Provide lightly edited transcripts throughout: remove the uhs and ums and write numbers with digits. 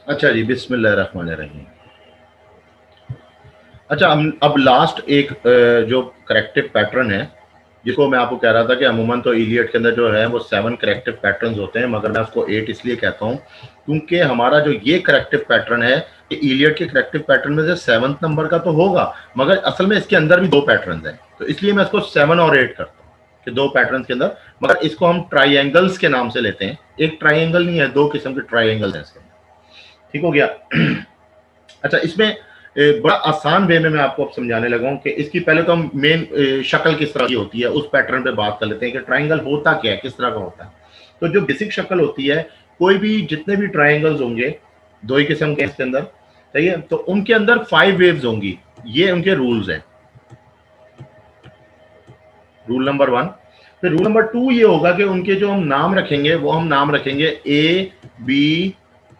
अच्छा जी, बिस्मिल्लाहिर्रहमानिर्रहीम। अच्छा, हम अब लास्ट एक जो करेक्टिव पैटर्न है, जिसको मैं आपको कह रहा था कि अमूमन तो इलियट के अंदर जो है वो 7 करेक्टिव पैटर्न्स होते हैं, मगर मैं उसको 8 इसलिए कहता हूँ क्योंकि हमारा जो ये करेक्टिव पैटर्न है, ये इलियट के करेक्टिव पैटर्न में से 7th नंबर का तो होगा, मगर असल में इसके अंदर भी 2 पैटर्न्स हैं, तो इसलिए मैं इसको 7 और 8 करता हूँ कि 2 पैटर्न्स के अंदर, मगर इसको हम ट्राइएंगल्स के नाम से लेते हैं। एक ट्राइएंगल नहीं है, 2 किस्म के ट्राइएंगल हैं इसके अंदर। ठीक हो गया? अच्छा, इसमें बड़ा आसान वे में मैं आपको अब समझाने लगा हूं कि इसकी पहले तो हम मेन शक्ल किस तरह की होती है उस पैटर्न पे बात कर लेते हैं कि ट्राइंगल होता क्या है, किस तरह का होता है। तो जो बेसिक शक्ल होती है, कोई भी जितने भी ट्राइंगल्स होंगे, 2 ही किस्म के इसके अंदर, सही है, तो उनके अंदर 5 वेव्स होंगी। ये उनके रूल्स हैं। Rule number 1। फिर रूल नंबर 2 ये होगा कि उनके जो हम नाम रखेंगे वो हम नाम रखेंगे ए, बी,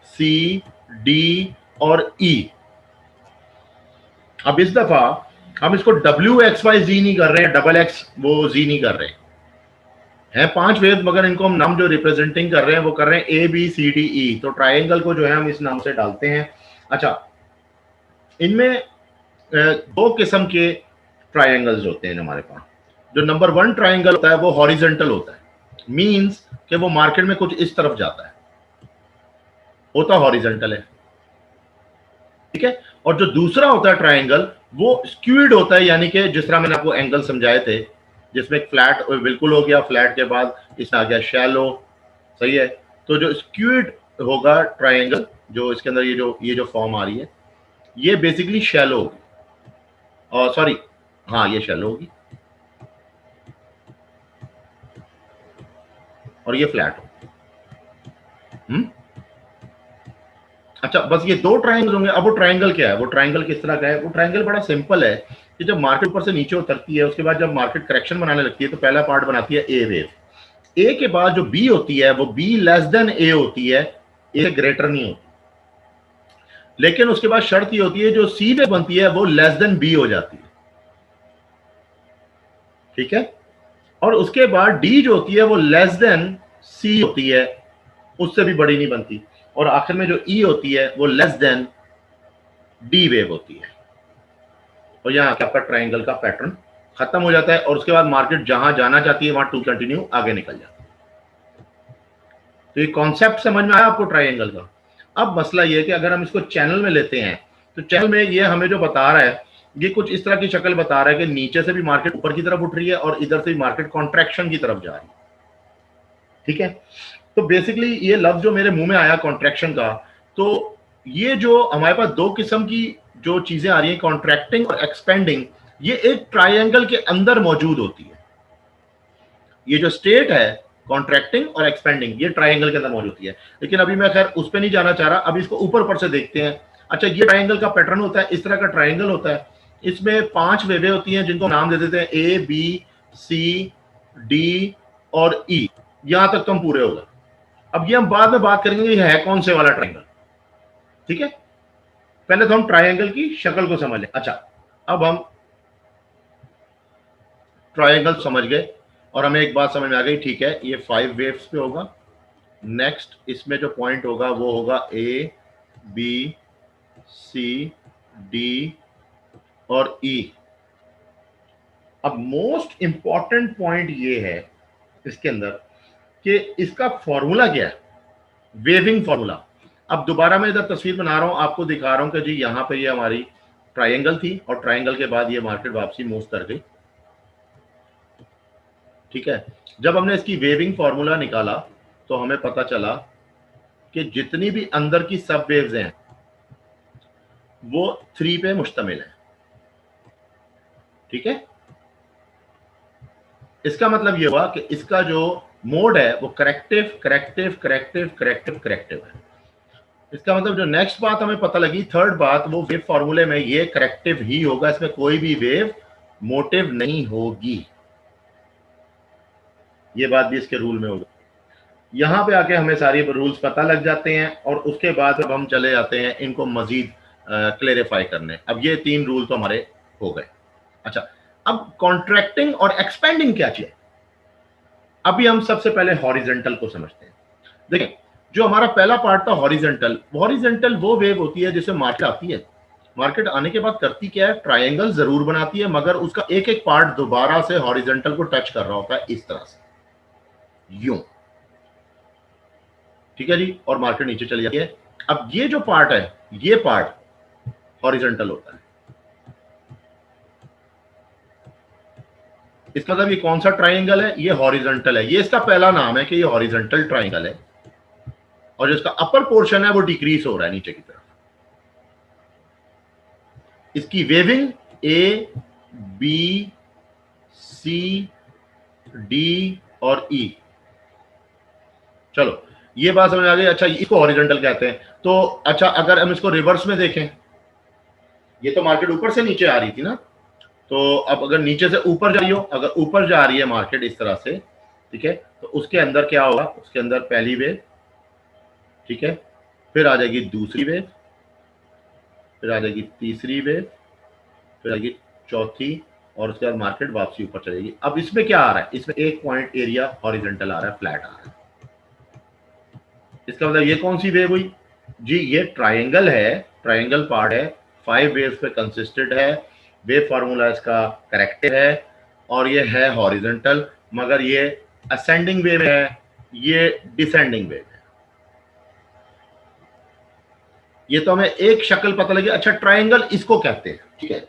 सी, डी और ई। अब इस दफा हम इसको WXYZ नहीं कर रहे हैं, डबल एक्स वो जी नहीं कर रहे हैं। 5 वेव, मगर इनको हम नाम जो रिप्रेजेंटिंग कर रहे हैं वो कर रहे हैं ABCDE। तो ट्राइंगल को जो है हम इस नाम से डालते हैं। अच्छा, इनमें 2 किस्म के ट्राइंगल्स होते हैं हमारे पास। जो नंबर 1 ट्राइंगल होता है वो हॉरिजेंटल होता है, मींस कि वो मार्केट में कुछ इस तरफ जाता है, होता हॉरिजेंटल है। ठीक है? और जो दूसरा होता है ट्राइंगल, वो स्क्यूड होता है, यानी कि जिस तरह मैंने आपको एंगल समझाए थे, जिसमें फ्लैट बिल्कुल हो गया, फ्लैट के बाद इसमें आ गया शैलो। सही है? तो जो स्क्यूड होगा ट्राइंगल, जो इसके अंदर ये जो फॉर्म आ रही है, ये बेसिकली शैलो होगी, और सॉरी, हाँ, ये शैलो होगी और ये फ्लैट होगी। अच्छा, बस ये 2 ट्राइंगल होंगे। अब वो ट्राइंगल क्या है, वो ट्राइंगल किस तरह का है? वो ट्राइंगल बड़ा सिंपल है कि जब मार्केट ऊपर से नीचे उतरती है, उसके बाद जब मार्केट करेक्शन बनाने लगती है, तो पहला पार्ट बनाती है ए वेव। ए के बाद जो बी होती है वो बी लेस देन ए होती है, ए से ग्रेटर नहीं होती। लेकिन उसके बाद शर्त ये होती है, जो सी वेव बनती है वो लेस देन बी हो जाती है। ठीक है? और उसके बाद डी जो होती है वो लेस देन सी होती है, उससे भी बड़ी नहीं बनती। और आखिर में जो ई होती है वो लेस देन डी वेव होती है। और यहाँ आपका ट्राइंगल का पैटर्न खत्म हो जाता है, और उसके बाद मार्केट जहां जाना चाहती है वहां टू कंटिन्यू आगे निकल जाती है। तो ये कॉन्सेप्ट समझ में आया आपको ट्राइंगल का? अब मसला ये है कि अगर हम इसको चैनल में लेते हैं, तो चैनल में ये हमें जो बता रहा है, ये कुछ इस तरह की शक्ल बता रहा है कि नीचे से भी मार्केट ऊपर की तरफ उठ रही है और इधर से भी मार्केट कॉन्ट्रैक्शन की तरफ जा रही है। ठीक है? तो बेसिकली ये लफ्ज जो मेरे मुंह में आया कॉन्ट्रैक्शन का, तो ये जो हमारे पास 2 किस्म की जो चीजें आ रही हैं, कॉन्ट्रैक्टिंग और एक्सपेंडिंग, ये एक ट्राइंगल के अंदर मौजूद होती है। ये जो स्टेट है कॉन्ट्रैक्टिंग और एक्सपेंडिंग, ये ट्राइंगल के अंदर मौजूद होती है। लेकिन अभी मैं खैर उस पर नहीं जाना चाह रहा, अभी इसको ऊपर से देखते हैं। अच्छा, ये ट्राइंगल का पैटर्न होता है, इस तरह का ट्राइंगल होता है। इसमें 5 वेवें होती हैं जिनको नाम दे देते हैं ए, बी, सी, डी और ई। यहां तक तो हम पूरे हो गए। अब ये हम बाद में बात करेंगे ये है कौन से वाला ट्राइंगल। ठीक है? पहले तो हम ट्राइंगल की शक्ल को समझ लें। अच्छा, अब हम ट्राइंगल समझ गए और हमें एक बात समझ में आ गई, ठीक है, ये 5 वेव्स पे होगा। नेक्स्ट इसमें जो पॉइंट होगा वो होगा ए, बी, सी, डी और ई। अब मोस्ट इंपॉर्टेंट पॉइंट ये है इसके अंदर कि इसका फॉर्मूला क्या है, वेविंग फॉर्मूला। अब दोबारा मैं इधर तस्वीर बना रहा हूं, आपको दिखा रहा हूं कि जी यहां पे ये हमारी ट्राइंगल थी और ट्राइंगल के बाद ये मार्केट वापसी मूव कर गई। ठीक है? जब हमने इसकी वेविंग फॉर्मूला निकाला तो हमें पता चला कि जितनी भी अंदर की सब वेव्स हैं वो 3 पे मुश्तमिल है। ठीक है? इसका मतलब ये हुआ कि इसका जो मोड है वो corrective corrective corrective corrective corrective है। इसका मतलब जो नेक्स्ट बात हमें पता लगी, थर्ड बात, वो वेव फॉर्मूले में ये करेक्टिव ही होगा, इसमें कोई भी वेव मोटिव नहीं होगी। ये बात भी इसके रूल में होगी। यहां पे आके हमें सारी रूल्स पता लग जाते हैं और उसके बाद अब हम चले जाते हैं इनको मजीद क्लेरिफाई करने। अब ये 3 रूल तो हमारे हो गए। अच्छा, अब कॉन्ट्रैक्टिंग और एक्सपेंडिंग क्या चीज है? अभी हम सबसे पहले हॉरिजेंटल को समझते हैं। देखिए, जो हमारा पहला पार्ट था हॉरिजेंटल, हॉरिजेंटल वो वेव होती है जिसमें मार्केट आती है, मार्केट आने के बाद करती क्या है, ट्रायंगल जरूर बनाती है मगर उसका एक एक पार्ट दोबारा से हॉरिजेंटल को टच कर रहा होता है इस तरह से, यूं, ठीक है जी, और मार्केट नीचे चली जाती है। अब ये जो पार्ट है, ये पार्ट हॉरिजेंटल होता है। इसका मतलब ये कौन सा ट्रायंगल है, ये हॉरिजेंटल है, ये इसका पहला नाम है कि ये हॉरिजेंटल ट्रायंगल है, और जो इसका अपर पोर्शन है वो डिक्रीज हो रहा है नीचे की तरफ। इसकी waving A B C D और ई, चलो ये बात समझ आ गई। अच्छा, इसको हॉरिजॉन्टल कहते हैं। तो अच्छा, अगर हम इसको रिवर्स में देखें, ये तो मार्केट ऊपर से नीचे आ रही थी ना, तो अब अगर नीचे से ऊपर जा रही हो, अगर ऊपर जा रही है मार्केट इस तरह से, ठीक है, तो उसके अंदर क्या होगा, उसके अंदर पहली वेव, ठीक है, फिर आ जाएगी दूसरी वेव, फिर आ जाएगी तीसरी वेव, फिर आएगी चौथी, और उसके बाद मार्केट वापसी ऊपर चलेगी। अब इसमें क्या आ रहा है, इसमें एक पॉइंट एरिया हॉरिजॉन्टल आ रहा है, फ्लैट आ रहा है। इसका मतलब ये कौन सी वेव हुई जी, ये ट्रायंगल है, ट्रायंगल पार्ट है, 5 वेव्स पे कंसिस्टेड है, वेव फार्मूला इसका करेक्ट है, और ये है हॉरिजॉन्टल, मगर ये असेंडिंग वेव है, ये डिसेंडिंग वेव है। ये तो हमें एक शक्ल पता लगी। अच्छा, ट्रायंगल इसको कहते हैं, ठीक है,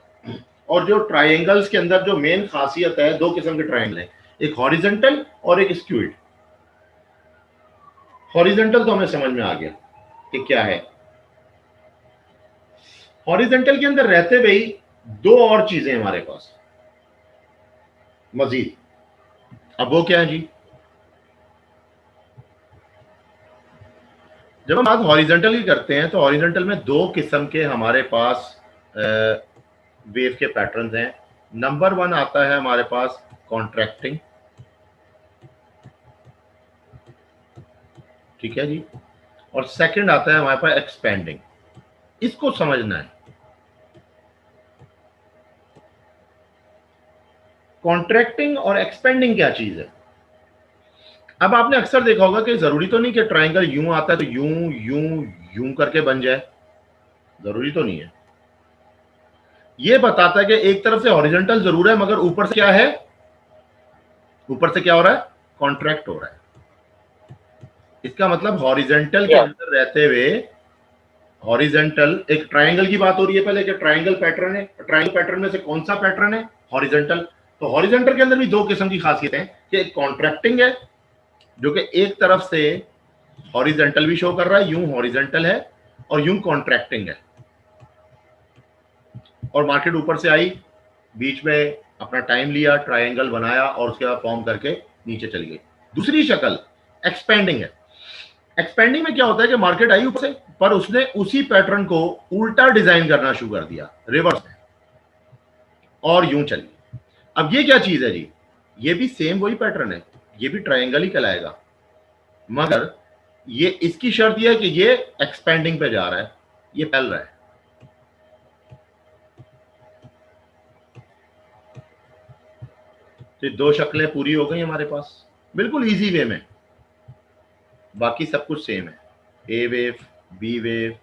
और जो ट्रायंगल्स के अंदर जो मेन खासियत है, दो किस्म के ट्रायंगल है, एक हॉरिजॉन्टल और एक स्क्यूड। हॉरिजॉन्टल तो हमें समझ में आ गया कि क्या है। हॉरिजॉन्टल के अंदर रहते हुए दो और चीजें हमारे पास मजीद, अब वो क्या है जी, जब हम बात हॉरिजॉन्टल की करते हैं तो हॉरिजॉन्टल में दो किस्म के हमारे पास वेव के पैटर्न्स हैं। नंबर 1 आता है हमारे पास कॉन्ट्रैक्टिंग, ठीक है जी, और सेकंड आता है हमारे पास एक्सपेंडिंग। इसको समझना है, कॉन्ट्रैक्टिंग और एक्सपेंडिंग क्या चीज है। अब आपने अक्सर देखा होगा कि जरूरी तो नहीं कि ट्रायंगल यूं आता है तो यूं यूं यूं करके बन जाए, जरूरी तो नहीं है। ये बताता है कि एक तरफ से हॉरिजॉन्टल जरूर है मगर ऊपर से क्या है, ऊपर से क्या हो रहा है, कॉन्ट्रैक्ट हो रहा है। इसका मतलब हॉरिजॉन्टल के अंदर रहते हुए, हॉरिजॉन्टल एक ट्रायंगल की बात हो रही है पहले कि ट्रायंगल पैटर्न है, ट्रायंगल पैटर्न में से कौन सा पैटर्न है, हॉरिजॉन्टल। तो हॉरिजॉन्टल के अंदर भी दो किस्म की खासियत है कि एक कॉन्ट्रैक्टिंग है जो कि एक तरफ से हॉरिजॉन्टल भी शो कर रहा है, यूं हॉरिजॉन्टल है और यूं कॉन्ट्रैक्टिंग है, और मार्केट ऊपर से आई, बीच में अपना टाइम लिया, ट्रायंगल बनाया और उसके बाद फॉर्म करके नीचे चली गई। दूसरी शक्ल एक्सपेंडिंग है। एक्सपेंडिंग में क्या होता है कि मार्केट आई ऊपर से, पर उसने उसी पैटर्न को उल्टा डिजाइन करना शुरू कर दिया, रिवर्स में, और यूं चली। अब ये क्या चीज है जी, ये भी सेम वही पैटर्न है, ये भी ट्रायंगल ही कहलाएगा, मगर ये इसकी शर्त यह है कि ये एक्सपेंडिंग पे जा रहा है, ये फैल रहा है। तो दो शक्लें पूरी हो गई हमारे पास, बिल्कुल इजी वे में, बाकी सब कुछ सेम है, ए वेव, बी वेव,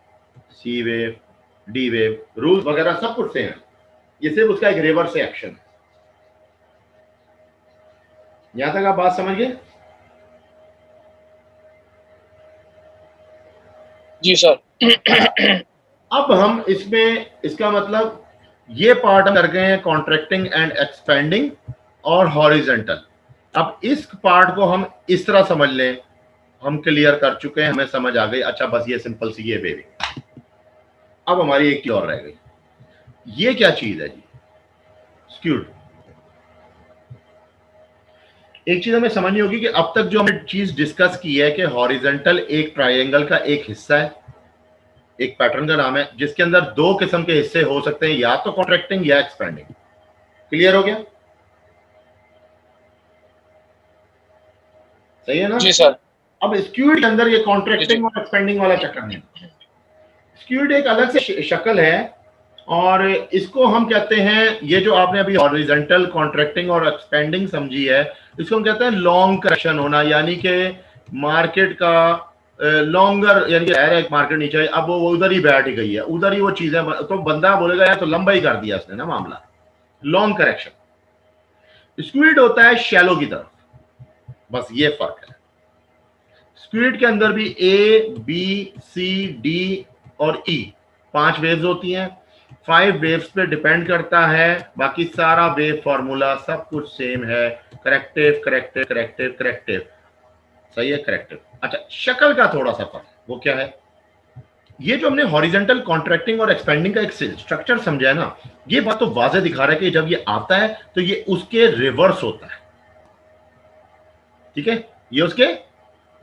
सी वेव, डी वेव, रूल वगैरह सब कुछ सेम है, ये सिर्फ उसका एक रिवर्स एक्शन है। यहां तक आप बात समझ गए? जी सर। अब हम इसमें, इसका मतलब ये पार्ट हम कर गए हैं कॉन्ट्रैक्टिंग एंड एक्सपेंडिंग और हॉरिजॉन्टल। अब इस पार्ट को हम इस तरह समझ लें, हम क्लियर कर चुके हैं, हमें समझ आ गई, अच्छा बस ये सिंपल सी ये वेविंग। अब हमारी एक चीज और रह गई, ये क्या चीज है जी, स्क्यूड। एक चीज हमें समझनी होगी कि अब तक जो हमने चीज डिस्कस की है कि हॉरिजॉन्टल एक ट्रायंगल का एक हिस्सा है, एक पैटर्न का नाम है, जिसके अंदर दो किस्म के हिस्से हो सकते हैं, या तो कॉन्ट्रैक्टिंग या एक्सपेंडिंग। क्लियर हो गया? सही है ना? जी सर। अब स्क्यूड के अंदर ये कॉन्ट्रैक्टिंग और एक्सपेंडिंग वाला चक्कर नहीं। स्क्यूड एक अलग से शक्ल है, और इसको हम कहते हैं, ये जो आपने अभी हॉरिजॉन्टल, कॉन्ट्रैक्टिंग और एक्सपेंडिंग समझी है, इसको हम कहते हैं लॉन्ग करेक्शन होना, यानी कि मार्केट का लॉन्गर, यानी कि एक मार्केट नीचे आई, अब वो उधर ही बैठ ही गई है, उधर ही वो चीजें, तो बंदा बोलेगा यार तो लंबा ही कर दिया उसने ना मामला। Long correction. स्क्विड होता है शैलो की तरफ, बस ये फर्क है। स्क्विड के अंदर भी ए बी सी डी और ई 5 वेव्स होती हैं। 5 वेव्स पे डिपेंड करता है, बाकी सारा वेव फॉर्मूला सब कुछ सेम है। करेक्टिव करेक्टिव करेक्टिव करेक्टिव, सही है, करेक्टिव। अच्छा, शक्ल का थोड़ा सा फर्क, वो क्या है? ये जो हमने हॉरिजॉन्टल कॉन्ट्रैक्टिंग और एक्सपेंडिंग का एक स्ट्रक्चर समझा है ना, ये बात तो वाज़ेह दिखा रहा है कि जब ये आता है तो ये उसके रिवर्स होता है। ठीक है, ये उसके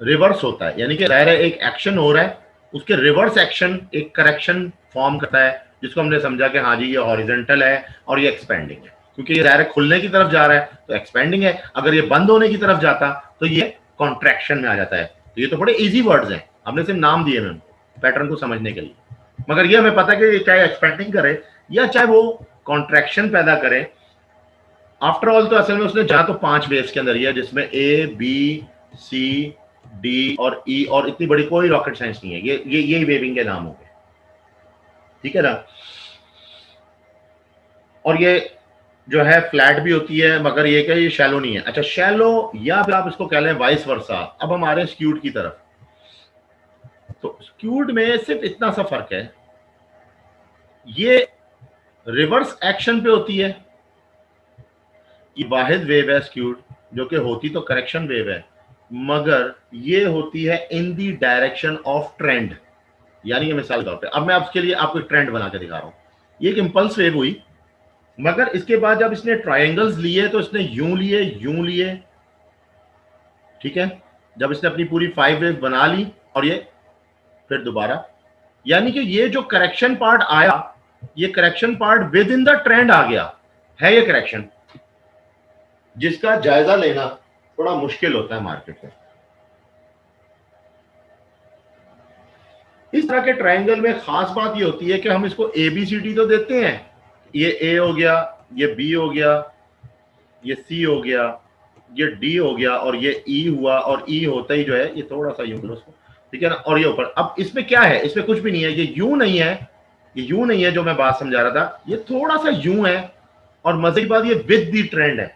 रिवर्स होता है, यानी कि ज़ाहिर है एक एक्शन हो रहा है, उसके रिवर्स एक्शन एक करेक्शन फॉर्म करता है, जिसको हमने समझा कि हाँ जी ये हॉरिजॉन्टल है और ये एक्सपेंडिंग है, क्योंकि ये ज़ाहिर है खुलने की तरफ जा रहा है तो एक्सपेंडिंग है, अगर ये बंद होने की तरफ जाता तो ये कॉन्ट्रैक्शन में आ जाता है। तो ये तो बड़े इजी वर्ड्स हैं, हमने सिर्फ नाम दिए हैं पैटर्न को समझने के लिए, मगर ये हमें पता है कि चाहे एक्सपेंडिंग करे या चाहे वो कॉन्ट्रैक्शन पैदा करे, आफ्टर ऑल तो असल में उसने जहां तो 5 वेव्स के अंदर ही है, जिसमें ए बी सी डी और ई, और इतनी बड़ी कोई रॉकेट साइंस नहीं है, ये यही वेविंग के नाम हो गए, ठीक है ना। और ये जो है फ्लैट भी होती है, मगर ये क्या, ये शैलो नहीं है। अच्छा, शैलो या फिर आप इसको कह लें वाइस वर्सा। अब हम आ रहे हैं स्क्यूड की तरफ। तो स्क्यूड में सिर्फ इतना सा फर्क है, ये रिवर्स एक्शन पे होती है, ये वाहिद वेव है स्क्यूड, जो कि होती तो करेक्शन वेव है, मगर ये होती है इन दी डायरेक्शन ऑफ ट्रेंड। यानी कि मिसाल के तौर पे अब मैं आपके लिए आपको एक ट्रेंड बना के दिखा रहा हूं, ये एक इंपल्स वेव हुई, मगर इसके बाद जब इसने ट्रायंगल्स लिए तो इसने यूं लिए, ठीक है, जब इसने अपनी पूरी 5 वेव बना ली और ये फिर दोबारा, यानी कि ये जो करेक्शन पार्ट आया, ये correction part within the trend आ गया है, ये करेक्शन जिसका जायजा लेना थोड़ा मुश्किल होता है मार्केट में। इस तरह के ट्रायंगल में खास बात ये होती है कि हम इसको ए बी सी डी तो देते हैं, ये ए हो गया, ये बी हो गया, ये सी हो गया, ये डी हो गया और ये ई हुआ, और ई होता ही जो है ये थोड़ा सा यूं करो उसको, ठीक है ना, और ये ऊपर। अब इसमें क्या है, इसमें कुछ भी नहीं है, ये यूं नहीं है, ये यूं नहीं है जो मैं बात समझा रहा था, ये थोड़ा सा यूं है, और मजे की बात ये विद दी ट्रेंड है।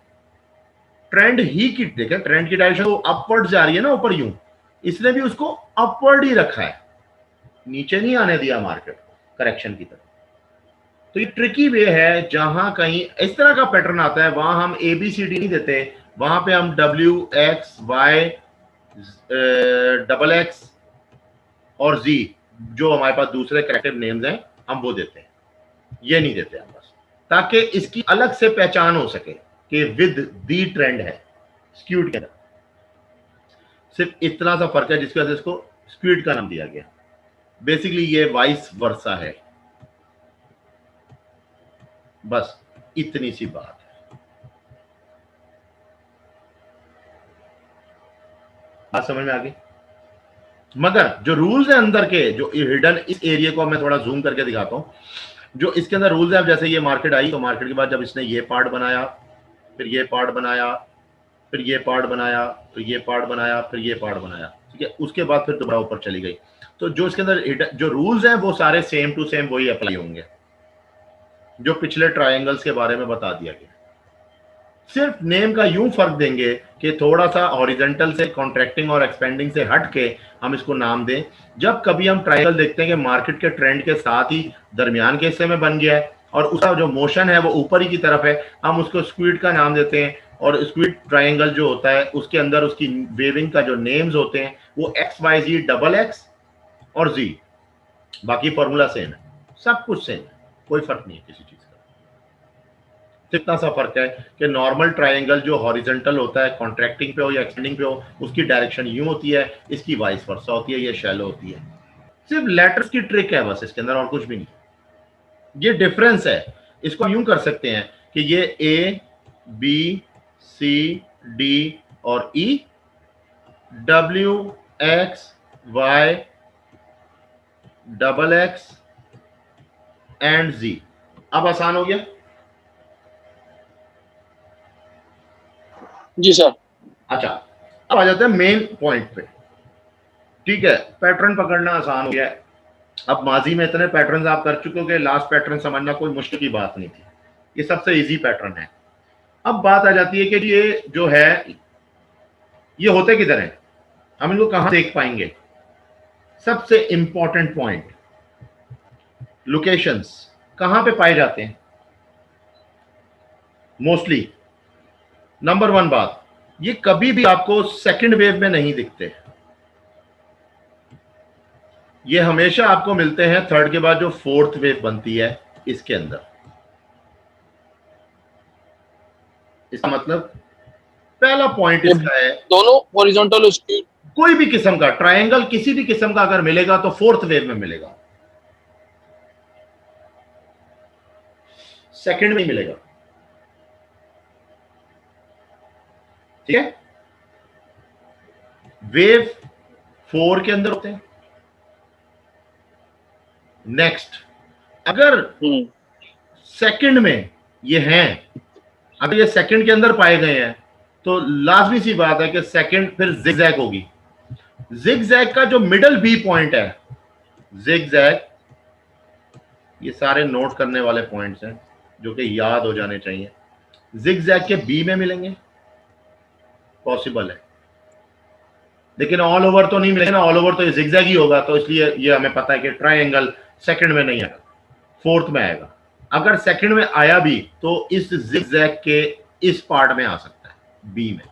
ट्रेंड ही की देखें, ट्रेंड की डायरेक्शन तो अपवर्ड जा रही है ना ऊपर यूं, इसने भी उसको अपवर्ड ही रखा है, नीचे नहीं आने दिया मार्केट करेक्शन की तरफ। तो ये ट्रिकी वे है, जहां कहीं इस तरह का पैटर्न आता है वहां हम ए बी सी डी नहीं देते, वहां पे हम W X Y double X और जी, जो हमारे पास दूसरे करेक्टिव नेम्स हैं, हम वो देते हैं, ये नहीं देते हम, बस ताकि इसकी अलग से पहचान हो सके कि विद दी ट्रेंड है स्क्यूड के अंदर। सिर्फ इतना सा फर्क है जिसकी वजह से इसको स्क्यूड का नाम दिया गया। बेसिकली ये वाइस वर्सा है, बस इतनी सी बात है। बात समझ में आ गई? मगर जो रूल्स है अंदर के, जो हिडन, इस एरिया को मैं थोड़ा जूम करके दिखाता हूं, जो इसके अंदर रूल्स है। अब जैसे ये मार्केट आई, तो मार्केट के बाद जब इसने ये पार्ट बनाया, फिर ये पार्ट बनाया, फिर ये पार्ट बनाया, फिर ये पार्ट बनाया, फिर ये पार्ट बनाया, ठीक है, उसके बाद फिर दोबारा ऊपर चली गई। तो जो इसके अंदर जो रूल्स हैं वो सारे सेम टू सेम वही अप्लाई होंगे जो पिछले ट्रायंगल्स के बारे में बता दिया गया। सिर्फ नेम का यूं फर्क देंगे कि थोड़ा सा हॉरिजॉन्टल से, कॉन्ट्रैक्टिंग और एक्सपेंडिंग से हट के हम इसको नाम दें। जब कभी हम ट्रायंगल देखते हैं कि मार्केट के ट्रेंड के साथ ही दरमियान के हिस्से में बन गया है और उसका जो मोशन है वो ऊपर ही की तरफ है, हम उसको स्क्विड का नाम देते हैं। और स्क्विड ट्रायंगल जो होता है उसके अंदर उसकी वेविंग का जो नेम्स होते हैं वो एक्स वाई जी डबल एक्स और जी, बाकी फॉर्मूला सेम है, सब कुछ सेम है, कोई फर्क नहीं है किसी चीज का। इतना सा फर्क है कि नॉर्मल ट्रायंगल जो हॉरिजॉन्टल होता है, कॉन्ट्रैक्टिंग पे हो या एक्सटेंडिंग पे हो, उसकी डायरेक्शन यूं होती है, इसकी वाइस वर्सा होती है, ये शैलो होती है। सिर्फ लेटर्स की ट्रिक है बस इसके अंदर, और कुछ भी नहीं। ये डिफरेंस है। इसको यूं कर सकते हैं कि ये ए बी सी डी और E, W X Y double X and G. अब आसान हो गया? जी सर। अच्छा, अब आ जाते हैं मेन पॉइंट पे, ठीक है, पैटर्न पकड़ना आसान हो गया है। अब माजी में इतने पैटर्न आप कर चुके हो कि लास्ट पैटर्न समझना कोई मुश्किल की बात नहीं थी, ये सबसे इजी पैटर्न है। अब बात आ जाती है कि ये जो है ये होते किधर है, हम इनको कहां देख पाएंगे। सबसे इंपॉर्टेंट पॉइंट, लोकेशंस कहां पे पाए जाते हैं मोस्टली। नंबर वन बात, ये कभी भी आपको सेकंड वेव में नहीं दिखते, ये हमेशा आपको मिलते हैं थर्ड के बाद जो फोर्थ वेव बनती है इसके अंदर। इसका मतलब पहला पॉइंट इसका है, दोनों हॉरिजॉन्टल स्ट्रीट कोई भी किस्म का ट्रायंगल किसी भी किस्म का अगर मिलेगा तो फोर्थ वेव में मिलेगा, सेकंड में मिलेगा। ठीक है, वेव 4 के अंदर होते हैं। नेक्स्ट, अगर सेकंड में ये हैं, अगर ये सेकंड के अंदर पाए गए हैं तो लाजमी सी बात है कि सेकंड फिर जिगजैग होगी। जिगजैग का जो मिडल बी पॉइंट है, जिगजैग, ये सारे नोट करने वाले पॉइंट्स हैं जो कि याद हो जाने चाहिए। जिगजैग के बी में मिलेंगे, पॉसिबल है, लेकिन ऑल ओवर तो नहीं मिलेगा ना, ऑल ओवर तो ये जिगजैग ही होगा, तो इसलिए ये हमें पता है कि ट्रायंगल सेकंड में नहीं आएगा, फोर्थ में आएगा। अगर सेकंड में आया भी तो इस जिगजैग के इस पार्ट में आ सकता है, बी में।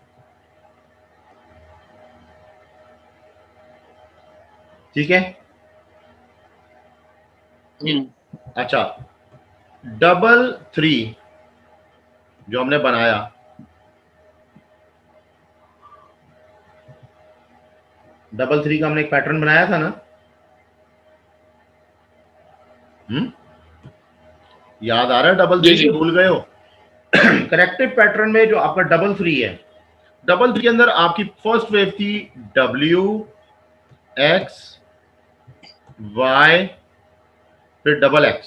ठीक है, अच्छा, डबल 3 जो हमने बनाया, डबल 3 का हमने एक पैटर्न बनाया था ना, याद आ रहा है डबल 3 भूल गए हो? करेक्टिव पैटर्न में जो आपका डबल 3 है, डबल 3 के अंदर आपकी फर्स्ट वेव थी W X Y फिर डबल X,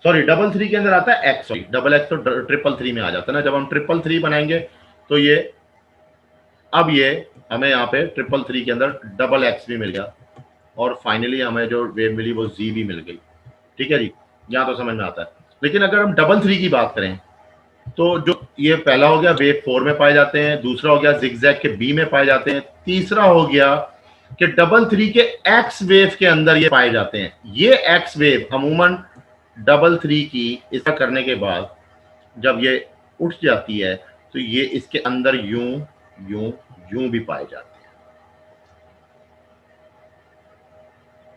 सॉरी डबल 3 के अंदर आता है X, सॉरी डबल X तो ट्रिपल 3 में आ जाता है ना। जब हम ट्रिपल 3 बनाएंगे तो ये, अब ये हमें यहाँ पे ट्रिपल 3 के अंदर डबल X भी मिल गया और फाइनली हमें जो वेव मिली वो Z भी मिल गई। ठीक है जी, यहाँ तो समझ में आता है। लेकिन अगर हम डबल 3 की बात करें तो जो ये पहला हो गया वेव 4 में पाए जाते हैं, दूसरा हो गया जिगजैग के बी में पाए जाते हैं, तीसरा हो गया कि डबल 3 के एक्स वेव के अंदर ये पाए जाते हैं। ये एक्स वेव अमूमन डबल 3 की इसका करने के बाद जब ये उठ जाती है तो ये इसके अंदर यूं यूं यूं भी पाए जाते हैं।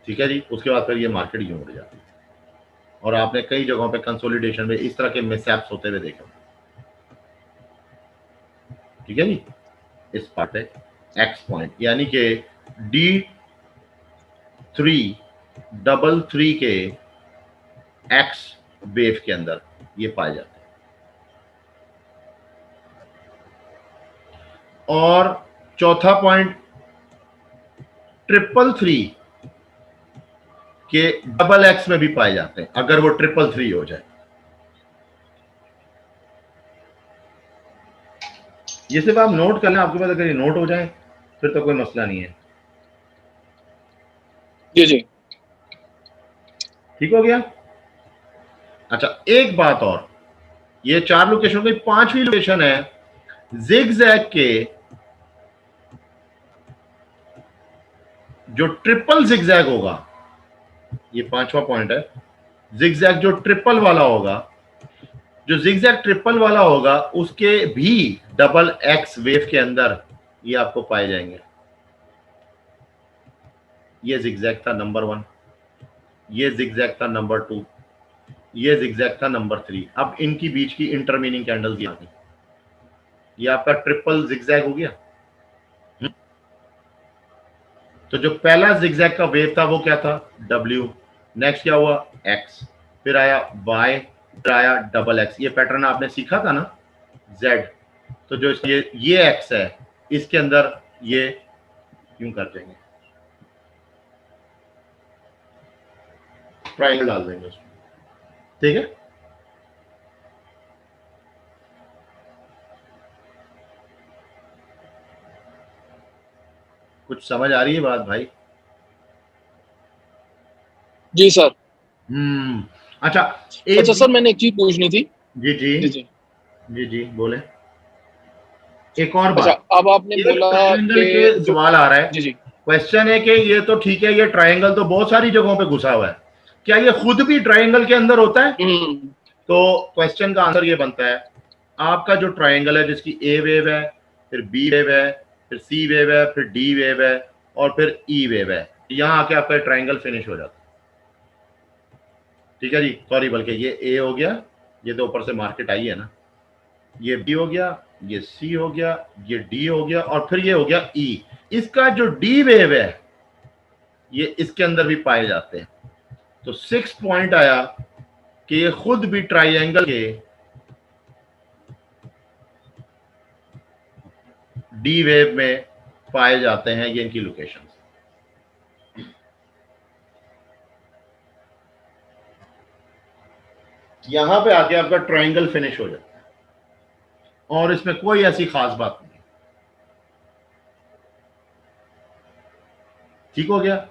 ठीक है जी, उसके बाद फिर ये मार्केट यूं उड़ जाती है और आपने कई जगहों पे कंसोलिडेशन में इस तरह के मिसहैप्स होते हुए देखे। ठीक है जी, इस पार्ट है एक्स पॉइंट, यानी कि D3 डबल 3 के एक्स वेव के अंदर ये पाए जाते हैं। और चौथा पॉइंट, ट्रिपल 3 के डबल एक्स में भी पाए जाते हैं अगर वो ट्रिपल 3 हो जाए। ये सिर्फ आप नोट कर लें, आपके पास अगर ये नोट हो जाए फिर तो कोई मसला नहीं है। जी जी, ठीक हो गया। अच्छा, एक बात और, ये 4 लोकेशन की 5वीं लोकेशन है जिगजैग के जो ट्रिपल जिगजैग होगा, ये 5वां पॉइंट है, जिगजैग जो ट्रिपल वाला होगा, जो जिगजैग ट्रिपल वाला होगा उसके भी डबल एक्स वेव के अंदर ये आपको पाए जाएंगे। ये जिगजैग था नंबर 1, ये जिगजैग था नंबर 2, ये जिगजैग था नंबर 3। अब इनकी बीच की इंटरमीनिंग कैंडल्स आ गई, ये आपका ट्रिपल जिगजैग हो गया। तो जो पहला जिगजैग का वेव था वो क्या था, W, नेक्स्ट क्या हुआ X, फिर आया Y, फिर आया डबल X। ये पैटर्न आपने सीखा था ना Z, तो जो ये X है इसके अंदर ये यूं कर देंगे, ट्रायंगल डाल देंगे उसमें। ठीक है, कुछ समझ आ रही है बात भाई? जी सर। अच्छा अच्छा सर, मैंने एक चीज पूछनी थी। जी जी जी जी। जी जी बोले। एक और अच्छा, बात, अब आपने ये बोला ट्रायंगल के कि जो, सवाल आ रहा है। जी जी। क्वेश्चन है कि ये तो ठीक है, ये ट्रायंगल तो बहुत सारी जगहों पे घुसा हुआ है, क्या ये खुद भी ट्रायंगल के अंदर होता है? हम्म। तो क्वेश्चन का आंसर ये बनता है, आपका जो ट्रायंगल है जिसकी ए वेव है, फिर बी वेव है, फिर सी वेव है, फिर डी वेव है, और फिर ई वेव है, यहां आके आपका ट्रायंगल फिनिश हो जाता है। ठीक है जी, सॉरी, बल्कि ये ए हो गया, ये तो ऊपर से मार्केट आई है ना, ये बी हो गया, ये सी हो गया, ये डी हो गया, और फिर ये हो गया ई। इसका जो डी वेव है ये इसके अंदर भी पाए जाते हैं। तो 6 पॉइंट आया कि ये खुद भी ट्राइएंगल के डी वेव में पाए जाते हैं, ये इनकी लोकेशन। यहां पे आके आपका ट्रायंगल फिनिश हो जाता है और इसमें कोई ऐसी खास बात नहीं। ठीक हो गया?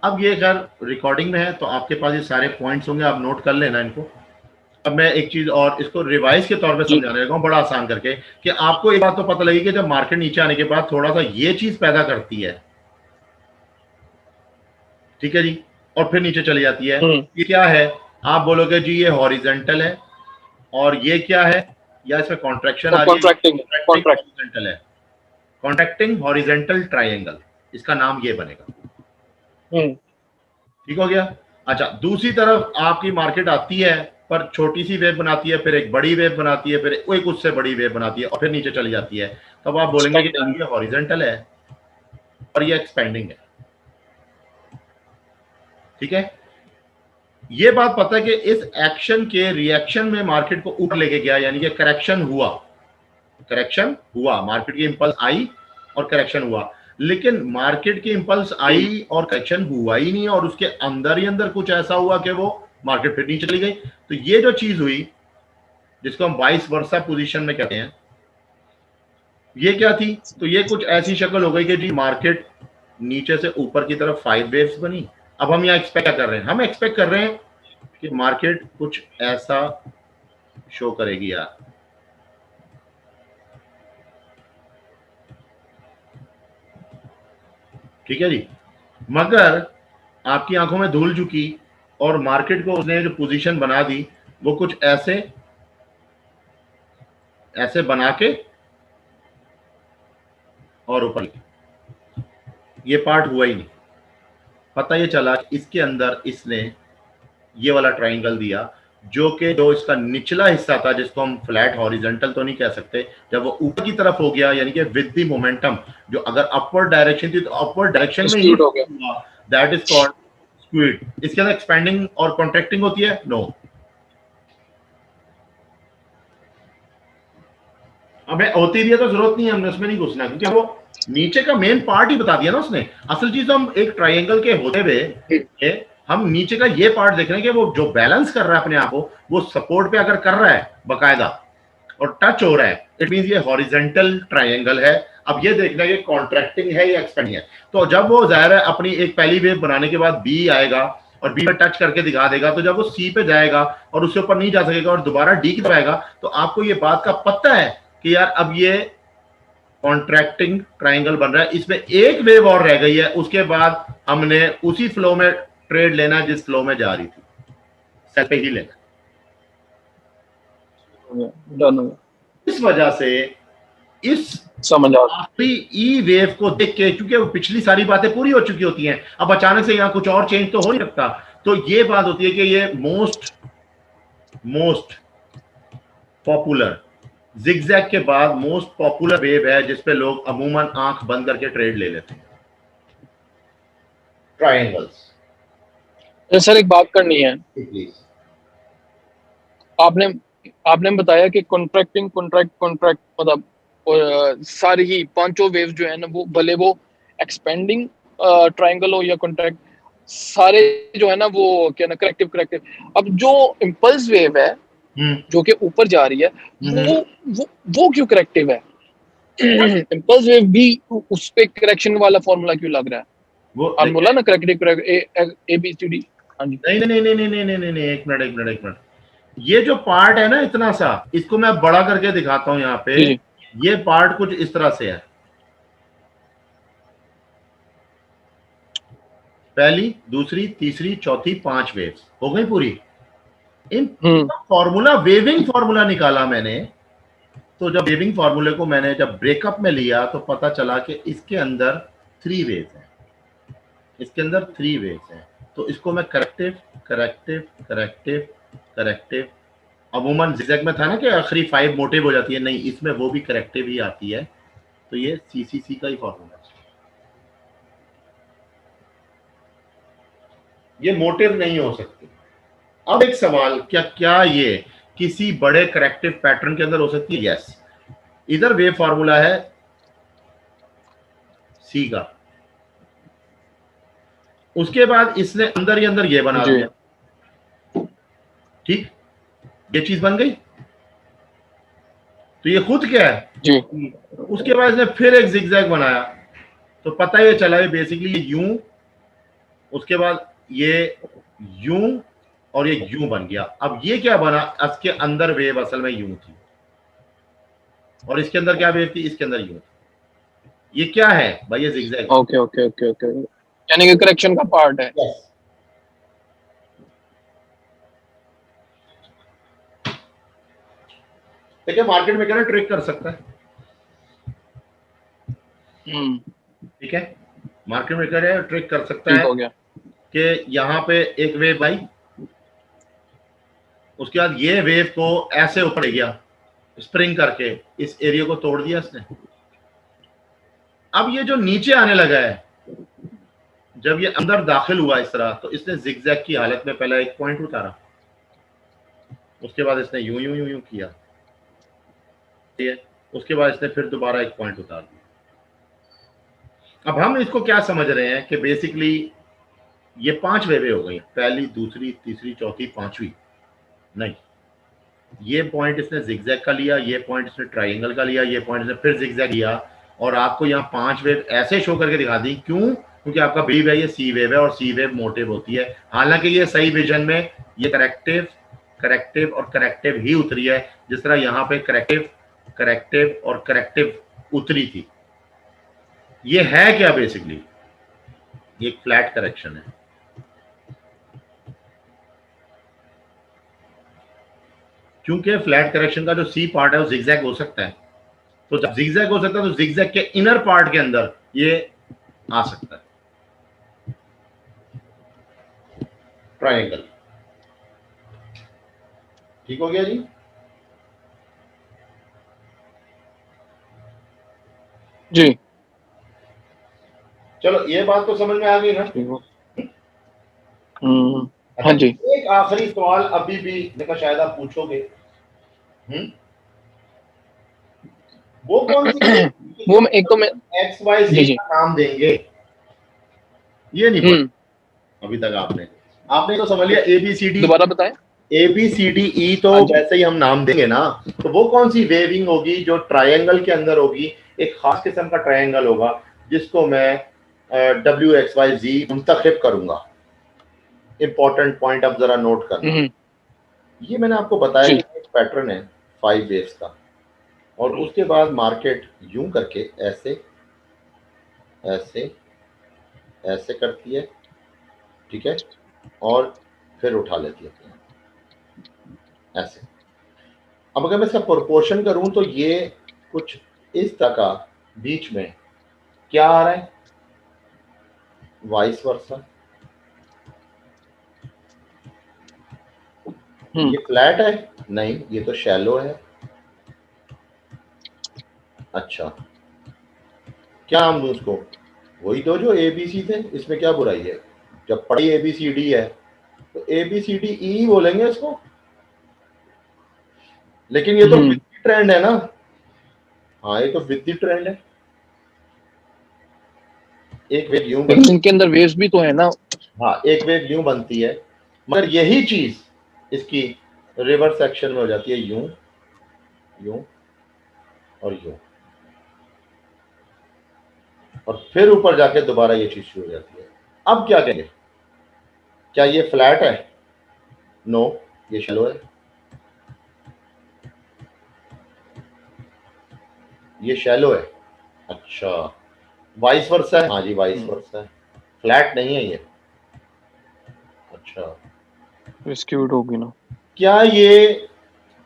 अब ये खैर रिकॉर्डिंग में है तो आपके पास ये सारे पॉइंट्स होंगे, आप नोट कर लेना इनको। अब मैं एक चीज और इसको रिवाइज के तौर पे जी समझाने लगा हूं, बड़ा आसान करके, कि आपको एक बात तो पता लगी कि जब मार्केट नीचे आने के बाद थोड़ा सा ये चीज पैदा करती है, ठीक है जी, और फिर नीचे चली जाती है। हम्म। ये क्या है? आप बोलोगे जी ये हॉरिजेंटल है, और ये क्या है, या इसमें कॉन्ट्रैक्शन और आ रही है, कॉन्ट्रैक्टिंग कॉन्ट्रैक्टिंग कॉन्ट्रैक्ट। हॉरिजेंटल है, कॉन्ट्रैक्टिंग हॉरिजेंटल ट्राइंगल, इसका नाम ये बनेगा। हम्म। ठीक हो गया? अच्छा, दूसरी तरफ आपकी मार्केट आती है पर छोटी सी वेव बनाती है, फिर एक बड़ी वेव बनाती है, फिर एक उससे बड़ी वेव बनाती है, और फिर नीचे चली जाती है। तब आप बोलेंगे कि एक्सपेंडिंग। ये हॉरिजेंटल है और ये एक्सपेंडिंग है। ठीक है? ये बात पता है कि इस एक्शन के रिएक्शन में मार्केट को ऊपर लेके गया, यानी कि करेक्शन हुआ, करेक्शन हुआ, मार्केट की इंपल्स आई और करेक्शन हुआ। लेकिन मार्केट की इंपल्स आई और करेक्शन हुआ ही नहीं, और उसके अंदर ही अंदर कुछ ऐसा हुआ कि वो मार्केट फिर नीचे चली गई। तो ये जो चीज हुई जिसको हम वाइस वर्सा पोजीशन में कहते हैं, ये क्या थी? तो ये कुछ ऐसी शक्ल हो गई कि जी मार्केट नीचे से ऊपर की तरफ 5 वेव्स बनी। अब हम यहाँ एक्सपेक्ट क्या कर रहे हैं? हम एक्सपेक्ट कर रहे हैं कि मार्केट कुछ ऐसा शो करेगी यार। ठीक है जी, मगर आपकी आंखों में धूल झुकी और मार्केट को उसने जो पोजीशन बना दी वो कुछ ऐसे ऐसे बना के और ऊपर, ये पार्ट हुआ ही नहीं। पता ये चला कि इसके अंदर इसने ये वाला ट्राइंगल दिया, जो इसका निचला हिस्सा था, जिसको हम फ्लैट हॉरिजेंटल तो नहीं कह सकते, जब वो ऊपर की तरफ हो गया, यानी कि विद द मोमेंटम, जो अगर अपवर्ड डायरेक्शन थी तो अपवर्ड डायरेक्शन में ही स्क्यूड हो गया। That is called squid. इसके अंदर एक्सपेंडिंग और कॉन्ट्रैक्टिंग होती है? नो। अबे होती भी है तो जरूरत नहीं है, हमने उसमें नहीं घुसना, क्योंकि वो नीचे का मेन पार्ट ही बता दिया ना उसने। असल चीज हम एक ट्राइंगल के होते हुए हम नीचे का ये पार्ट देख रहे हैं कि वो जो बैलेंस कर रहा है अपने आप को, वो सपोर्ट पे अगर कर रहा है बकायदा और टच हो रहा है, इट मीन ये हॉरिजेंटल ट्राइंगल है। अब ये देखना है कि कॉन्ट्रैक्टिंग है या एक्सपेंडिंग है। तो जब वो जाहिर है अपनी एक पहली वेव बनाने के बाद बी आएगा और बी पे टच करके दिखा देगा, तो जब वो सी पे जाएगा और उसके ऊपर नहीं जा सकेगा और दोबारा डी की तरफ आएगा, तो आपको ये बात का पता है कि यार अब ये कॉन्ट्रैक्टिंग ट्राइंगल बन रहा है, इसमें एक वेव और रह गई है, उसके बाद हमने उसी फ्लो में ट्रेड लेना जिस फ्लो में जा रही थी, सेल पे ही लेना। डन हो गया। इस वजह से इस समझ आ गया। आखिरी ई वेव को देख के, क्योंकि वो पिछली सारी बातें पूरी हो चुकी होती हैं, अब अचानक से यहाँ कुछ और चेंज तो हो नहीं सकता। तो ये बात होती है कि ये मोस्ट पॉपुलर जिगजैग के बाद मोस्ट पॉपुलर वेव है जिसपे लोग अमूमन आंख बंद करके ट्रेड ले लेते हैं, ट्रायंगल्स। सर एक बात करनी है। प्लीज। आपने आपने बताया कि कॉन्ट्रैक्टिंग कॉन्ट्रैक्ट कॉन्ट्रैक्ट मतलब सारी ही पांचों वेव्स जो है ना, वो भले वो एक्सपेंडिंग ट्रायंगल हो या कॉन्ट्रैक्ट, सारे जो है ना वो क्या ना करेक्टिव करेक्टिव। अब जो इम्पल्स वेव है जो कि ऊपर जा रही है, वो वो क्यों करेक्टिव है? इम्पल्स वेव भी उस पे करेक्शन वाला फॉर्मूला क्यों लग रहा है? वो आपने बोला ना corrective A B C D. हाँ जी नहीं नहीं नहीं नहीं नहीं नहीं नहीं नहीं, एक मिनट एक मिनट एक मिनट। ये जो पार्ट है ना इतना सा, इसको मैं बड़ा करके दिखाता हूं यहाँ पे। जी जी ये पार्ट कुछ इस तरह से है, पहली दूसरी तीसरी चौथी 5 वेव्स हो गई पूरी। इन फॉर्मूला, वेविंग फॉर्मूला निकाला मैंने। तो जब वेविंग फॉर्मूले को मैंने जब ब्रेकअप में लिया तो पता चला कि इसके अंदर 3 वेव्स हैं, इसके अंदर 3 वेव्स हैं। तो इसको मैं करेक्टिव करेक्टिव करेक्टिव करेक्टिव, अमूमन जिगजैग में था ना कि आखिरी 5 मोटिव हो जाती है, नहीं इसमें वो भी करेक्टिव ही आती है। तो ये सीसीसी का ही फॉर्मूला है, ये मोटिव नहीं हो सकती। अब एक सवाल, क्या क्या ये किसी बड़े करेक्टिव पैटर्न के अंदर हो सकती है? यस। इधर वेव फॉर्मूला है सी का, उसके बाद इसने अंदर ही अंदर ये बना जी दिया, ठीक, ये चीज बन गई। तो ये खुद क्या है जी उसके बाद इसने फिर एक जिगजैग बनाया, तो पता ये चला ये बेसिकली ये यूं, उसके बाद ये यूं और ये यूं बन गया। अब ये क्या बना, इसके अंदर वेव असल में यूं थी और इसके अंदर क्या वेव थी, इसके अंदर यूं थी। ये क्या है भाई? ये zigzag. Okay okay okay okay, यानी कि करेक्शन का पार्ट है। यस। देखिए मार्केट में क्या ट्रिक कर सकता है, ठीक है, मार्केट में क्या ट्रिक कर सकता ठीक है हो गया। कि यहाँ पे एक वेव आई, उसके बाद ये वेव को ऐसे ऊपर ले गया स्प्रिंग करके, इस एरिया को तोड़ दिया इसने। अब ये जो नीचे आने लगा है, जब ये अंदर दाखिल हुआ इस तरह, तो इसने जिगजैग की हालत में पहले एक पॉइंट उतारा, उसके बाद इसने यूं यूं यूं यूं किया, ठीक है, उसके बाद इसने फिर दोबारा एक पॉइंट उतार दिया। अब हम इसको क्या समझ रहे हैं कि बेसिकली ये 5 वेवें हो गई, पहली दूसरी तीसरी चौथी पांचवी, नहीं, ये पॉइंट इसने जिगजैग का लिया, ये पॉइंट इसने ट्रायंगल का लिया, ये पॉइंट इसने फिर जिगजैग लिया, और आपको यहाँ 5 वेव ऐसे शो करके दिखा दी। क्यों? क्योंकि आपका बिलीव है ये सी वेव है और सी वेव मोटिव होती है। हालांकि ये सही विजन में ये करेक्टिव करेक्टिव और करेक्टिव ही उतरी है, जिस तरह यहाँ पे करेक्टिव करेक्टिव और करेक्टिव उतरी थी। ये है क्या बेसिकली? ये एक फ्लैट करेक्शन है। क्योंकि फ्लैट करेक्शन का जो सी पार्ट है वो जिगजैग हो सकता है, तो जब जिगजैग हो सकता है तो जिगजैग के इनर पार्ट के अंदर ये आ सकता है ट्रायंगल। ठीक हो गया जी? जी चलो ये बात तो समझ में आ गई ना? हाँ जी। एक आखिरी सवाल अभी भी देखा, शायद आप पूछोगे, वो कौन सी वो मैं एक तो मैं एक्स वाई जी जी जी का नाम देंगे, ये नहीं पता अभी तक आपने तो समझ लिया ए बी सी डी, दोबारा बताएं। ए बी सी डी ई तो हाँ जी। वैसे ही हम नाम देंगे ना। तो वो कौन सी वेविंग होगी जो ट्रायंगल के अंदर होगी, एक खास किस्म का ट्रायंगल होगा जिसको मैं डब्ल्यू एक्स वाई जी मुंतखब करूंगा। इंपॉर्टेंट पॉइंट आप जरा नोट करना। ये मैंने आपको बताया कि एक पैटर्न है 5 वेव्स का, और उसके बाद मार्केट यूं करके ऐसे ऐसे ऐसे करती है, ठीक है, और फिर उठा लेती है ऐसे। अब अगर मैं इसका प्रोपोर्शन करूं तो ये कुछ इस तरह का बीच में क्या आ रहा है, वाइस वर्सा। ये फ्लैट है? नहीं, ये तो शैलो है। अच्छा, क्या नाम दूं उसको? वही तो जो ए बी सी थे, इसमें क्या बुराई है? जब पढ़ी ए बी सी डी है तो ए बी सी डी ई बोलेंगे इसको। लेकिन ये तो ट्रेंड है ना? हाँ, ये तो विद ट्रेंड है। एक वेव यूं लेकिन इनके अंदर वेव्स भी तो है ना। हाँ, एक वेव यूं बनती है, मगर यही चीज इसकी रिवर्स सेक्शन में हो जाती है, यूं यूं और यूं। और फिर ऊपर जाके दोबारा ये चीज शुरू हो जाती है। अब क्या करेंगे? क्या ये फ्लैट है? नो, ये शैलो है। ये शैलो है। अच्छा, वाइस वर्सा है? हाँ जी, वाइस वर्सा है। फ्लैट नहीं है ये। अच्छा, स्क्यूड होगी ना। क्या ये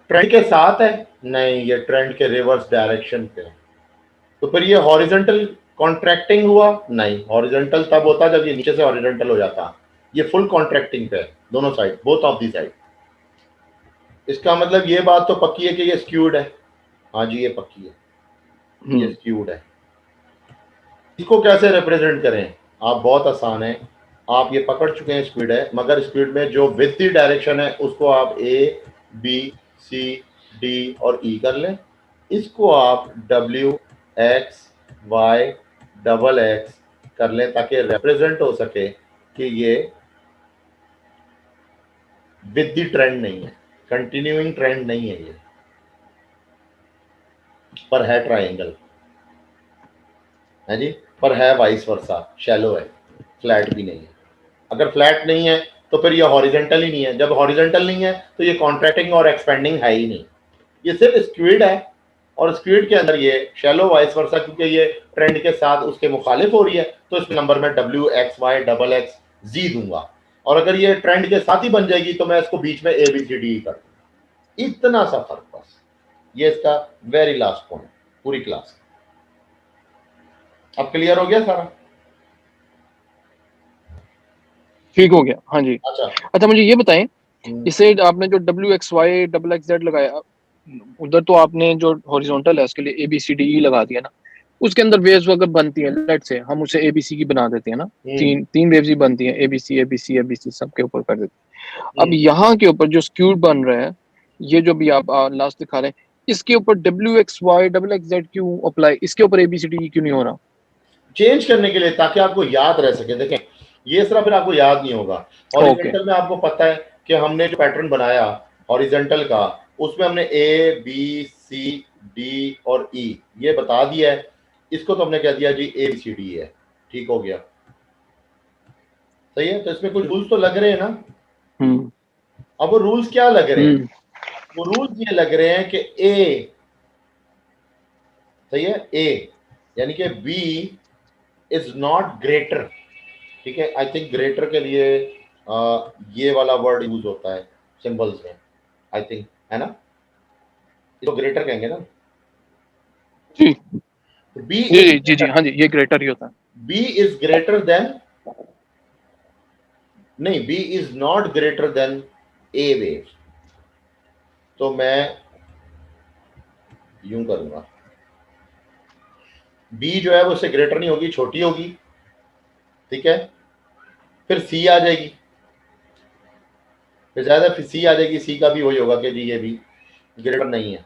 ट्रेंड के साथ है? नहीं, ये ट्रेंड के रिवर्स डायरेक्शन पे है। तो फिर ये हॉरिजॉन्टल कॉन्ट्रैक्टिंग हुआ? नहीं, हॉरिजॉन्टल तब होता जब ये नीचे से हॉरिजॉन्टल हो जाता। ये फुल कॉन्ट्रैक्टिंग पे है, दोनों side, both of the side. इसका मतलब ये बात तो पक्की है कि ये स्क्यूड है। हाँ जी, ये पक्की है, ये स्क्यूड है। इसको कैसे रिप्रेजेंट करें? आप बहुत आसान है, आप ये पकड़ चुके हैं स्क्विड है, मगर स्क्विड में जो विद दी डायरेक्शन है उसको आप ए बी सी डी और ई कर लें। इसको आप W X Y double X कर लें ताकि रिप्रेजेंट हो सके कि ये विद दी ट्रेंड नहीं है, कंटिन्यूइंग ट्रेंड नहीं है ये, पर है ट्राइंगल है जी, पर है वाइस वर्सा, शैलो है, फ्लैट भी नहीं है। अगर फ्लैट नहीं है तो फिर ये हॉरिजेंटल ही नहीं है। जब हॉरिजेंटल नहीं है तो ये कॉन्ट्रैक्टिंग और एक्सपेंडिंग है ही नहीं, ये सिर्फ स्क्विड है। और स्क्विड के अंदर ये शैलो वाइस वर्सा, क्योंकि ये ट्रेंड के साथ उसके मुखालिफ हो रही है, तो इस नंबर में W X Y double X G दूंगा। और अगर ये ट्रेंड के साथ ही बन जाएगी तो मैं इसको बीच में ए बी सी डी कर दूंगा। इतना सा फर्क बस। ये इसका वेरी लास्ट पॉइंट पूरी क्लास। अब क्लियर हो गया सारा? ठीक हो गया, हाँ जी। अच्छा, अच्छा मुझे ये बताएं, इसे आपने जो W X Y double X Z लगाया, उधर तो आपने जो हॉरिजॉन्टल है उसके लिए ए बी सी डी ई लगा दिया ना, उसके अंदर वेव्स अगर बनती हैं, लेट से हम उसे ए बी सी की बना देते हैं ना, तीन तीन वेव्स ही बनती हैं, A B C A B C A B C सबके ऊपर कर देते हैं। अब यहाँ के ऊपर जो स्क्यूड बन रहा है, ये जो भी आप लास्ट दिखा रहे हैं, इसके ऊपर W X Y double X Z क्यों अप्लाई, इसके ऊपर ए बी सी डी ई क्यों नहीं हो रहा? चेंज करने के लिए, ताकि आपको याद रह सके। देखें, ये सिर्फ फिर आपको याद नहीं होगा। ओके, हॉरिजेंटल में आपको पता है कि हमने जो पैटर्न बनाया हॉरिजेंटल का, उसमें हमने ए बी सी डी और ई ये बता दिया है। इसको तो हमने कह दिया जी ए बी सी डी है, ठीक हो गया, सही है। तो इसमें कुछ रूल्स तो लग रहे हैं ना। अब वो रूल्स क्या लग रहे हैं? वो रूल्स ये लग रहे हैं कि ए, सही है, ए यानी कि बी इज नॉट ग्रेटर, ठीक है। आई थिंक ग्रेटर के लिए ये वाला वर्ड यूज होता है सिंबल्स में, आई थिंक, है ना? इसको ग्रेटर कहेंगे ना। जी बी जी इज जी जी, हाँ जी, ये ग्रेटर ही होता है। बी इज ग्रेटर देन, नहीं, B is not greater than A wave. तो मैं यूं करूंगा, बी जो है वो उससे ग्रेटर नहीं होगी, छोटी होगी, ठीक है। फिर सी आ जाएगी, फिर ज्यादा फिर सी आ जाएगी, सी का भी वही होगा कि जी ये भी ग्रेटर नहीं है,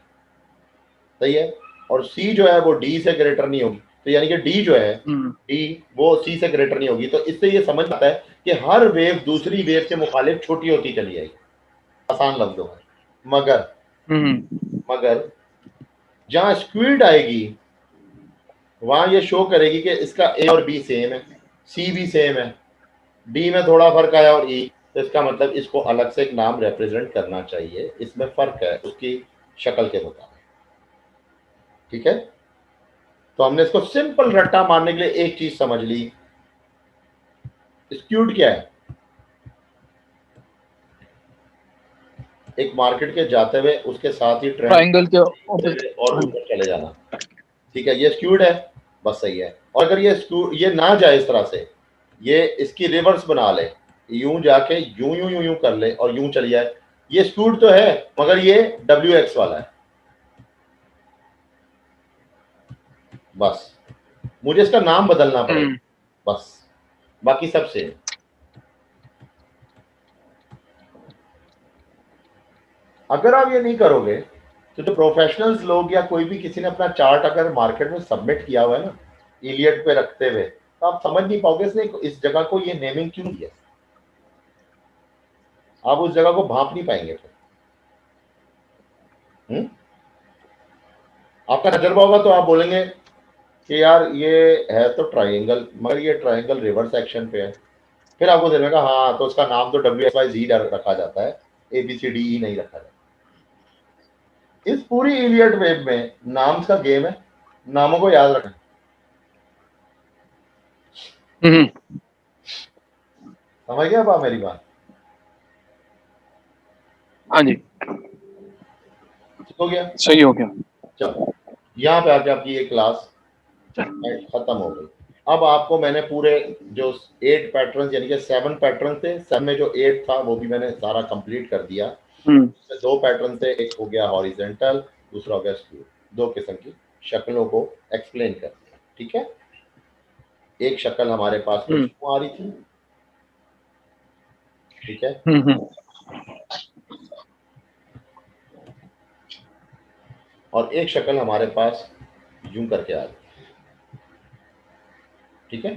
सही है। और सी जो है वो डी से ग्रेटर नहीं होगी, तो यानी कि डी जो है, डी वो सी से ग्रेटर नहीं होगी। तो इससे ये समझ आता है कि हर वेव दूसरी वेव के मुखालिफ छोटी होती चली जाएगी, आसान लफ्जों में। मगर मगर जहां स्क्विड आएगी वहां ये शो करेगी कि इसका ए और बी सेम है, सी भी सेम है, डी में थोड़ा फर्क आया और ई, तो इसका मतलब इसको अलग से एक नाम रिप्रेजेंट करना चाहिए, इसमें फर्क है उसकी शक्ल के मुताबिक, ठीक है। तो हमने इसको सिंपल रट्टा मारने के लिए एक चीज समझ ली, स्क्यूड क्या है? एक मार्केट के जाते हुए उसके साथ ही ट्रेंड ट्राइंगल के और ऊपर चले जाना, ठीक है, ये स्क्यूड है, बस सही है। और अगर ये ना जाए इस तरह से, ये इसकी रिवर्स बना ले, यूं जाके यूं यूं यूं यूं कर ले और यूं चली जाए, ये स्क्यूड तो है, मगर ये डब्ल्यू एक्स वाला है, बस मुझे इसका नाम बदलना पड़ेगा, बस, बाकी सब सेम। अगर आप ये नहीं करोगे तो जो प्रोफेशनल्स लोग या कोई भी किसी ने अपना चार्ट अगर मार्केट में सबमिट किया हुआ है ना इलियट पे रखते हुए, तो आप समझ नहीं पाओगे इसने इस जगह को ये नेमिंग क्यों दिया, आप उस जगह को भांप नहीं पाएंगे फिर। आपका तजर्बा होगा तो आप बोलेंगे कि यार ये है तो ट्राइंगल, मगर ये ट्राइंगल रिवर्स एक्शन पे है। फिर आपको देने का हाँ, तो उसका नाम तो WXYZ रखा जाता है, ABCDE नहीं रखा जाता। इस पूरी इलियट वेव में नाम्स का गेम है, नामों को याद रखना। समझ गया आप मेरी बात? हाँ जी, ठीक हो गया? सही हो गया। चलो, यहाँ पे आके आपकी ये क्लास खत्म हो गई। अब आपको मैंने पूरे जो 8 पैटर्न यानी कि 7 पैटर्न थे, 7 में जो 8 था वो भी मैंने सारा कंप्लीट कर दिया। इसमें 2 पैटर्न थे, एक हो गया हॉरिजेंटल, दूसरा हो गया स्क्यू। 2 किस्म की शक्लों को एक्सप्लेन कर दिया, ठीक है। एक शक्ल हमारे पास कुछ यूं आ रही थी, ठीक है, और एक शक्ल हमारे पास यूं करके आ रही, ठीक है,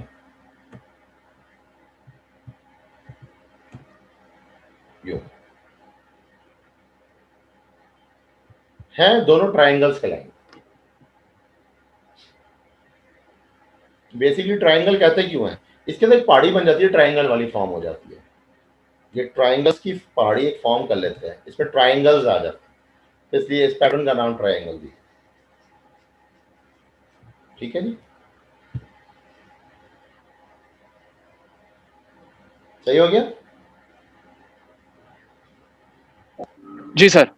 यूं है, दोनों ट्राइंगल्स कहलाएंगे। बेसिकली ट्राइंगल कहते क्यों है, इसके अंदर एक पहाड़ी बन जाती है, ट्राइंगल वाली फॉर्म हो जाती है। ये ट्राइंगल्स की पहाड़ी एक फॉर्म कर लेते हैं, इसमें ट्राइंगल्स आ जाते हैं, इसलिए इस पैटर्न का नाम ट्राइंगल भी, ठीक है जी। सही हो गया? जी सर।